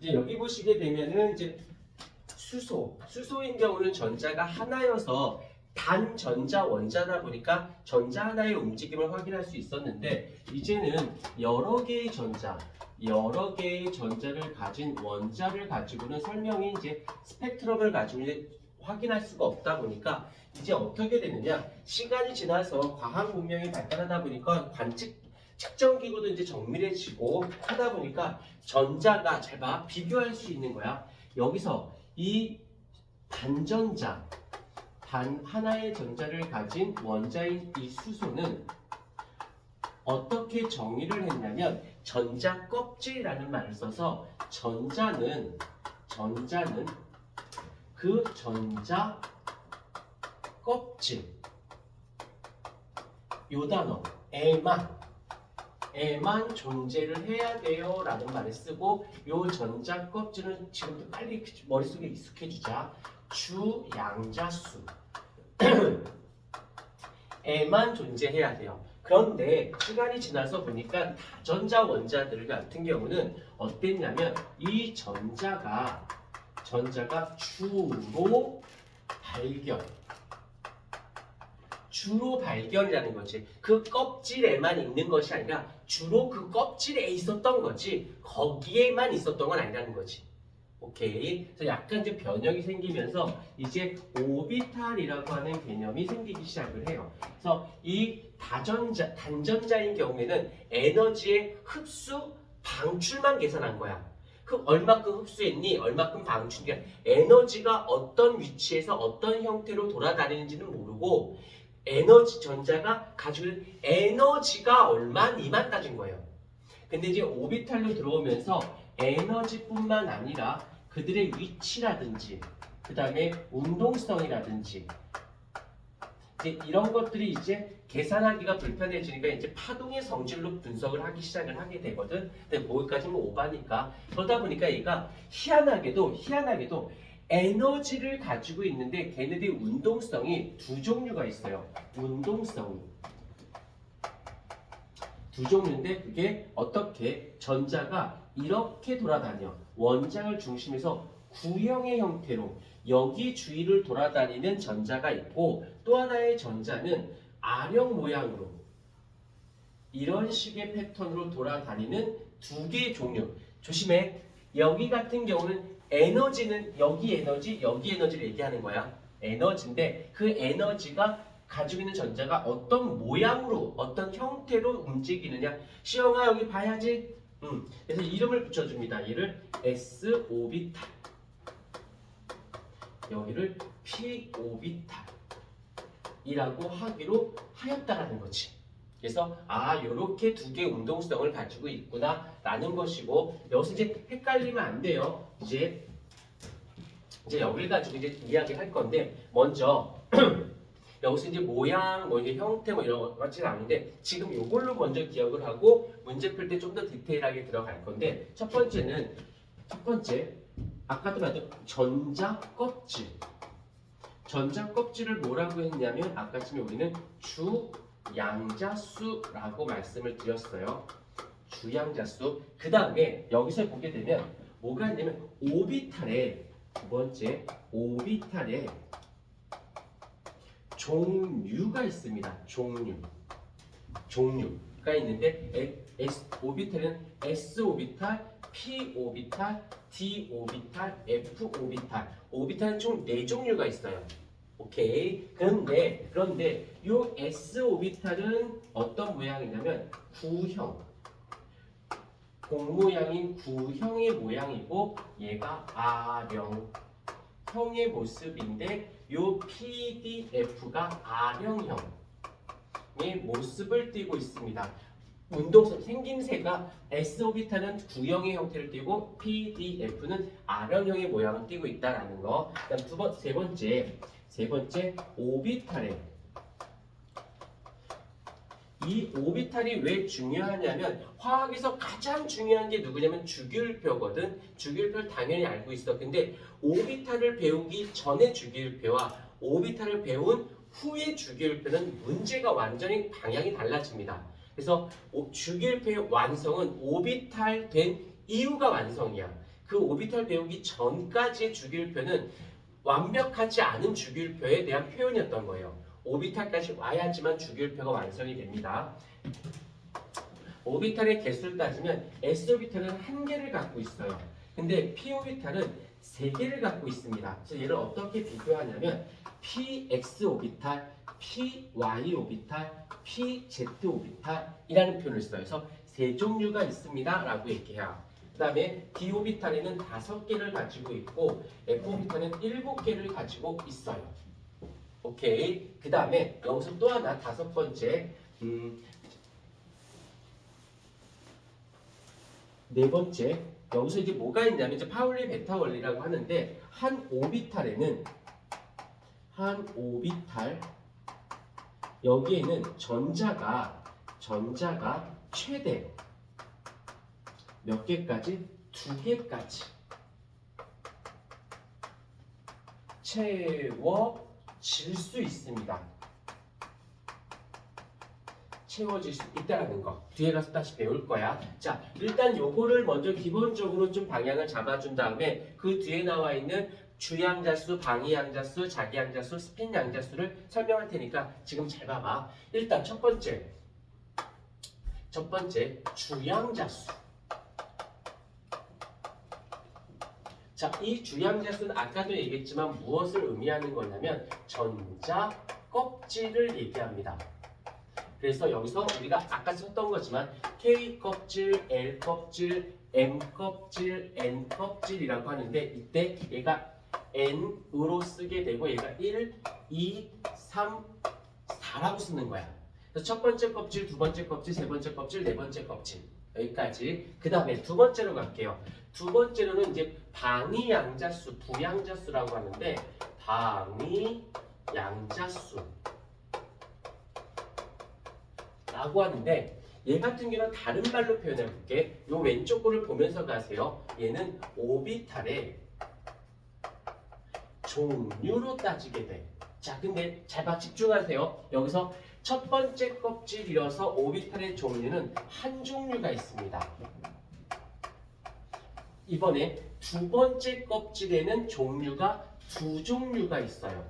이제 여기 보시게 되면은 이제 수소인 경우는 전자가 하나여서 단전자 원자다 보니까 전자 하나의 움직임을 확인할 수 있었는데 이제는 여러 개의 전자를 가진 원자를 가지고는 설명이 이제 스펙트럼을 가지고 이제 확인할 수가 없다 보니까 이제 어떻게 되느냐, 시간이 지나서 과학 문명이 발달하다 보니까 측정 기구도 이제 정밀해지고 하다 보니까 전자가 잘 봐, 비교할 수 있는 거야. 여기서 이 단전자, 단 하나의 전자를 가진 원자인 이 수소는 어떻게 정의를 했냐면 전자 껍질이라는 말을 써서 전자는 그 전자 껍질, 요 단어에만 존재를 해야 돼요 라는 말을 쓰고, 요 전자 껍질은 지금도 빨리 머릿속에 익숙해지자. 주양자수 에만 존재해야 돼요. 그런데 시간이 지나서 보니까 다전자 원자들 같은 경우는 어땠냐면 이 전자가 주로 발견이라는 거지. 그 껍질에만 있는 것이 아니라 주로 그 껍질에 있었던 거지 거기에만 있었던 건 아니라는 거지. 오케이. 그래서 약간 이제 변형이 생기면서 이제 오비탈이라고 하는 개념이 생기기 시작을 해요. 그래서 이 단전자인 경우에는 에너지의 흡수, 방출만 계산한 거야. 얼마큼 흡수했니? 얼마큼 방출했니? 에너지가 어떤 위치에서 어떤 형태로 돌아다니는지는 모르고 전자가 가지고 있는 에너지가 얼마니만 따진 거예요. 근데 이제 오비탈로 들어오면서 에너지뿐만 아니라 그들의 위치라든지 그 다음에 운동성이라든지 이제 이런 것들이 이제 계산하기가 불편해지니까 이제 파동의 성질로 분석을 하기 시작을 하게 되거든. 근데 거기까지는 오바니까. 그러다 보니까 얘가 희한하게도 에너지를 가지고 있는데 걔네들의 운동성이 두 종류가 있어요. 운동성이 두 종류인데 그게 어떻게 전자가 이렇게 돌아다녀 원장을 중심에서 구형의 형태로 여기 주위를 돌아다니는 전자가 있고, 또 하나의 전자는 R형 모양으로 이런 식의 패턴으로 돌아다니는 두 개의 종류. 조심해. 여기 같은 경우는 에너지는 여기 에너지를 얘기하는 거야. 에너지인데 그 에너지가 가지고 있는 전자가 어떤 모양으로 어떤 형태로 움직이느냐. 시영아 여기 봐야지. 그래서 이름을 붙여줍니다. 얘를 S 오비탈, 여기를 P 오비탈이라고 하기로 하였다라는 거지. 그래서 요렇게 두 개의 운동성을 가지고 있구나 라는 것이고, 여기서 이제 헷갈리면 안 돼요. 이제 여기를 가지고 이제 이야기할 건데, 먼저 여기서 이제 모양, 이제 형태 이런 것 같지는 않은데 지금 이걸로 먼저 기억을 하고 문제 풀 때 좀 더 디테일하게 들어갈 건데, 첫 번째 아까도 말했던 전자 껍질을 뭐라고 했냐면 아까쯤에 우리는 주양자수라고 말씀을 드렸어요. 주양자수. 그 다음에 여기서 보게 되면 뭐가 있냐면 오비탈에, 두 번째 오비탈에 종류가 있습니다. 종류가 있는데 오비탈은 S 오비탈, P 오비탈, D 오비탈, F 오비탈. 오비탈은 총 4종류가 있어요. 오케이. 그런데 요 S 오비탈은 어떤 모양이냐면 공 모양인 구형의 모양이고, 얘가 R형의 모습인데 요 PDF가 R형의 모습을 띠고 있습니다. 운동성 생김새가 S 오비탈은 구형의 형태를 띠고 PDF는 R형의 모양을 띠고 있다라는 거. 그다음 세 번째 오비탈에, 이 오비탈이 왜 중요하냐면 화학에서 가장 중요한 게 누구냐면 주기율표거든. 주기율표를 당연히 알고 있어. 근데 오비탈을 배우기 전에 주기율표와 오비탈을 배운 후의 주기율표는 문제가 완전히 방향이 달라집니다. 그래서 주기율표의 완성은 오비탈 된 이후가 완성이야. 그 오비탈 배우기 전까지의 주기율표는 완벽하지 않은 주기율표에 대한 표현이었던 거예요. 오비탈까지 와야지만 주기율표가 완성이 됩니다. 오비탈의 개수를 따지면 S오비탈은 한 개를 갖고 있어요. 근데 P오비탈은 세 개를 갖고 있습니다. 그래서 얘를 어떻게 비교하냐면 PX 오비탈, PY 오비탈, PZ 오비탈이라는 표현을 써요. 그래서 세 종류가 있습니다. 라고 얘기해요. 그 다음에 D 오비탈에는 5개를 가지고 있고 F 오비탈은 7개를 가지고 있어요. 오케이. 그 다음에 여기서 또 하나 5번째 네 번째, 여기서 이제 뭐가 있냐면 이제 파울리 베타 원리라고 하는데 한 오비탈에는 여기에는 전자가 최대 몇 개까지? 2개까지 채워질 수 있습니다. 채워질 수 있다는 거 뒤에 가서 다시 배울 거야. 자, 일단 요거를 먼저 기본적으로 좀 방향을 잡아준 다음에 그 뒤에 나와 있는 주양자수, 방위양자수, 자기양자수, 스핀양자수를 설명할 테니까 지금 잘 봐봐. 일단 첫 번째 주양자수. 자, 이 주양자수는 아까도 얘기했지만 무엇을 의미하는 거냐면 전자 껍질을 얘기합니다. 그래서 여기서 우리가 아까 썼던 거지만 K 껍질, L 껍질, M 껍질, N 껍질이라고 하는데 이때 얘가 N으로 쓰게 되고 얘가 1, 2, 3, 4라고 쓰는 거야. 그래서 첫 번째 껍질, 두 번째 껍질, 세 번째 껍질, 네 번째 껍질 여기까지. 그 다음에 두 번째로 갈게요. 두 번째로는 이제 방위양자수, 부양자수라고 하는데 방위양자수 라고 하는데 얘 같은 경우는 다른 말로 표현해 볼게. 요 왼쪽 거를 보면서 가세요. 얘는 오비탈의 종류로 따지게 돼. 자, 근데 잘 봐, 집중하세요. 여기서 첫 번째 껍질이어서 오비탈의 종류는 한 종류가 있습니다. 이번에 두 번째 껍질에는 종류가 2종류가 있어요.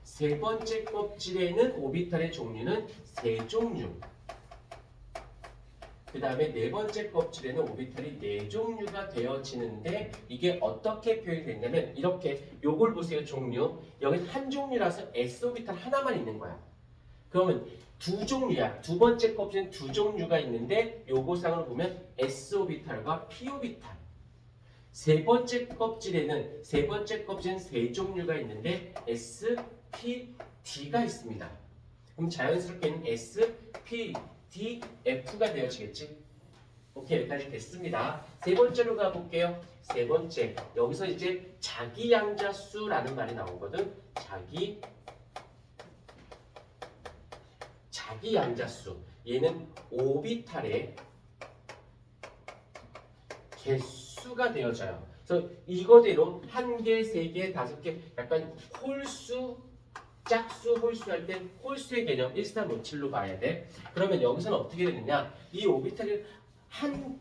세 번째 껍질에는 오비탈의 종류는 3종류. 그 다음에 네 번째 껍질에는 오비탈이 4종류가 되어지는데 이게 어떻게 표현이 됐냐면 이렇게 요걸 보세요. 종류. 여기 한 종류라서 S오비탈 하나만 있는 거야. 그러면 2종류야. 두 번째 껍질은 2종류가 있는데 요거상을 보면 S오비탈과 P오비탈. 세 번째 껍질은 3종류가 있는데 S, P, D가 있습니다. 그럼 자연스럽게는 S, P, D, F가 되어지겠지? 오케이, 여기까지 됐습니다. 세 번째로 가볼게요. 세 번째, 여기서 이제 자기양자수라는 말이 나오거든. 자기양자수. 얘는 오비탈의 개수가 되어져요. 그래서 이거대로 한 개, 세 개, 5개, 약간 홀수, 짝수, 홀수 할 때 홀수의 개념 1357로 봐야 돼. 그러면 여기서는 어떻게 되느냐? 이 오비탈이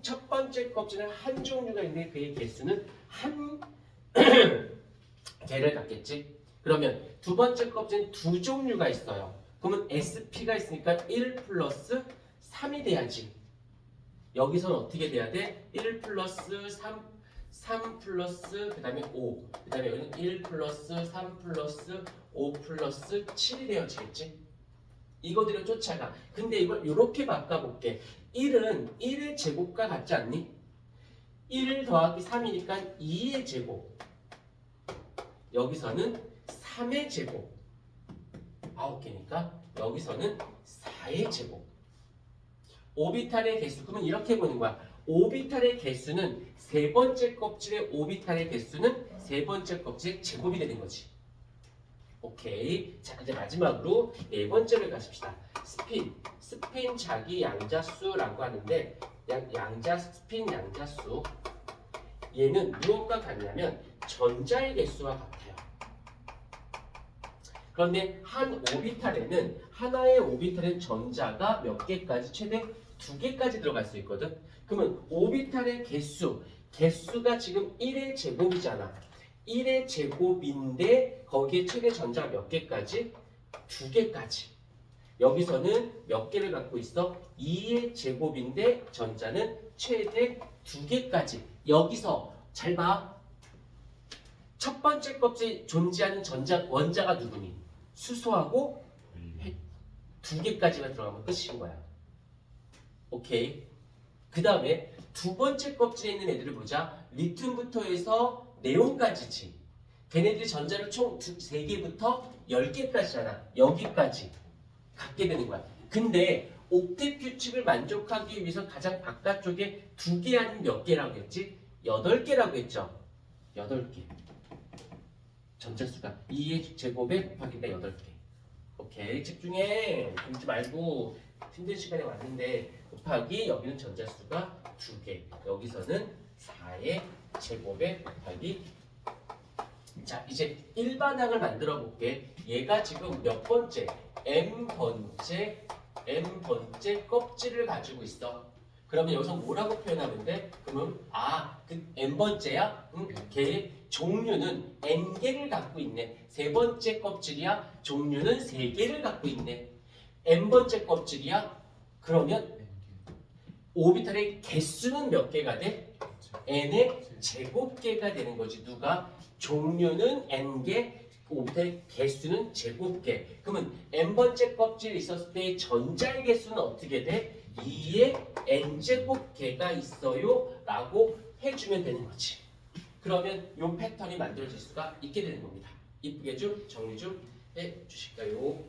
첫 번째 껍질은 한 종류가 있는데 그의 개수는 한 개를 갖겠지. 그러면 두 번째 껍질은 2종류가 있어요. 그러면 SP가 있으니까 1 플러스 3이 돼야지. 여기서는 어떻게 돼야 돼? 1 플러스 3 플러스 그 다음에 5. 그 다음에 여기는 1 플러스 3 플러스 5 플러스 7이 되어지겠지? 이거들을 쫓아가. 근데 이걸 이렇게 바꿔볼게. 1은 1의 제곱과 같지 않니? 1 더하기 3이니까 2의 제곱. 여기서는 3의 제곱. 9개니까 여기서는 4의 제곱. 오비탈의 개수. 그러면 이렇게 보는 거야. 오비탈의 개수는 세 번째 껍질의 오비탈의 개수는 세 번째 껍질의 제곱이 되는 거지. 오케이. 자, 이제 마지막으로 네 번째를 가십시다. 스핀 자기 양자수라고 하는데 스핀 양자수. 얘는 무엇과 같냐면 전자의 개수와 같아요. 그런데 한 오비탈에는 하나의 오비탈엔 전자가 몇 개까지 최대 2개까지 들어갈 수 있거든. 그러면 오비탈의 개수, 개수가 지금 1의 제곱이잖아. 1의 제곱인데 거기에 최대 전자가 몇 개까지? 2개까지. 여기서는 몇 개를 갖고 있어? 2의 제곱인데 전자는 최대 2개까지. 여기서 잘 봐. 첫 번째 껍질에 존재하는 원자가 누구니? 수소하고 2개까지만 들어가면 끝인 거야. 오케이. 그 다음에 두 번째 껍질에 있는 애들을 보자. 리튬부터 해서 네온까지지. 걔네들이 전자를 총 3개부터 10개까지잖아. 여기까지 갖게 되는 거야. 근데 옥텟 규칙을 만족하기 위해서 가장 바깥쪽에 2개 아닌 몇 개라고 했지? 8개라고 했죠. 8개. 전자수가 2의 제곱에 곱하기가 8개. 오케이. 집중해. 죽지 말고 힘든 시간에 왔는데 곱하기 여기는 전자수가 2개. 여기서는 4의 제곱에 곱하기. 자, 이제 일반항을 만들어 볼게. 얘가 지금 몇 번째? m번째 껍질을 가지고 있어. 그러면 여기서 뭐라고 표현하면 돼? 그러면 그 n번째야? 걔 종류는 n개를 갖고 있네. 세 번째 껍질이야? 종류는 3개를 갖고 있네. n번째 껍질이야? 그러면 오비탈의 개수는 몇 개가 돼? n의 제곱개가 되는 거지. 누가? 종류는 n개, 오비탈의 개수는 제곱개. 그러면 n번째 껍질이 있었을 때 전자의 개수는 어떻게 돼? 2의 n제곱개가 있어요 라고 해주면 되는 거지. 그러면 이 패턴이 만들어질 수가 있게 되는 겁니다. 이쁘게 좀 정리 좀 해주실까요?